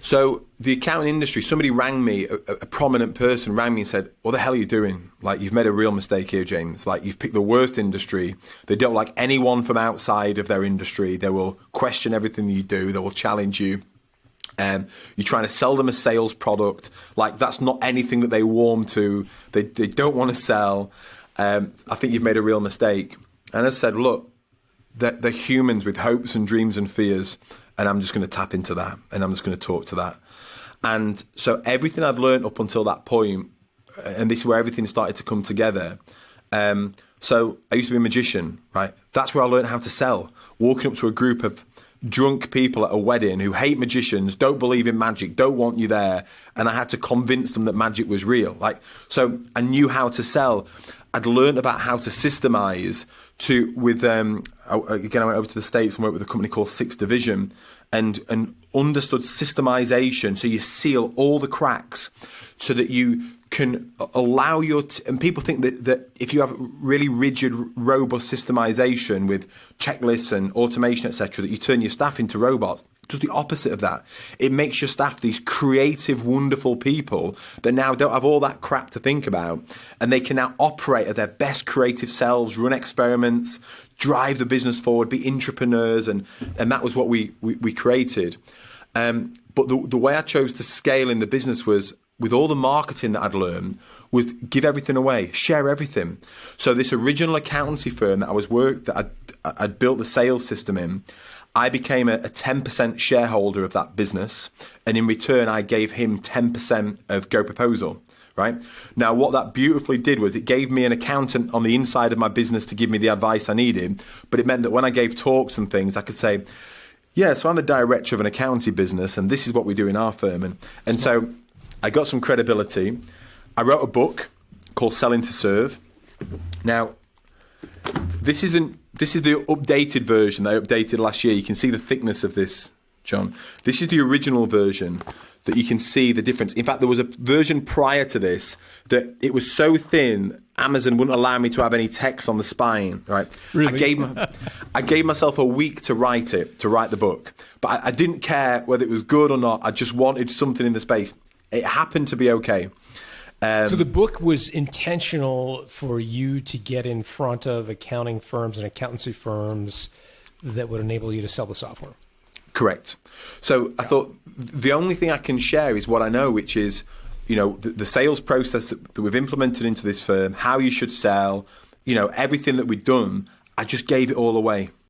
So the accounting industry, somebody rang me, a prominent person rang me and said, what the hell are you doing? Like, you've made a real mistake here, James. Like, you've picked the worst industry. They don't like anyone from outside of their industry. They will question everything that you do. They will challenge you. You're trying to sell them a sales product. Like, that's not anything that they warm to. They don't want to sell. I think you've made a real mistake. And I said, look, they're humans with hopes and dreams and fears. And I'm just going to tap into that, and I'm just going to talk to that. And so everything I'd learned up until that point, and this is where everything started to come together. So I used to be a magician, right? That's where I learned how to sell. Walking up to a group of drunk people at a wedding who hate magicians, don't believe in magic, don't want you there. And I had to convince them that magic was real. So I knew how to sell. I'd learned about how to systemize again, I went over to the States and worked with a company called Sixth Division and understood systemization. So you seal all the cracks so that you can allow and people think that if you have really rigid, robust systemization with checklists and automation, etc., that you turn your staff into robots. It does the opposite of that. It makes your staff these creative, wonderful people that now don't have all that crap to think about, and they can now operate at their best creative selves, run experiments, drive the business forward, be entrepreneurs, and that was what we created. But the way I chose to scale in the business was, with all the marketing that I'd learned, was give everything away, share everything. So this original accountancy firm that I'd built the sales system in, I became a 10% shareholder of that business, and in return I gave him 10% of Go Proposal. Right? Now, what that beautifully did was it gave me an accountant on the inside of my business to give me the advice I needed, but it meant that when I gave talks and things, I could say, yeah, so I'm the director of an accountancy business, and this is what we do in our firm. And so I got some credibility. I wrote a book called Selling to Serve. Now, this is the updated version that I updated last year. You can see the thickness of this, John. This is the original version that you can see the difference. In fact, there was a version prior to this that it was so thin, Amazon wouldn't allow me to have any text on the spine, right? Really? I gave myself a week to write the book. But I didn't care whether it was good or not. I just wanted something in the space. It happened to be okay. So the book was intentional for you to get in front of accounting firms and accountancy firms that would enable you to sell the software. Correct. So I thought the only thing I can share is what I know, which is, the sales process that we've implemented into this firm, how you should sell, everything that we've done. I just gave it all away.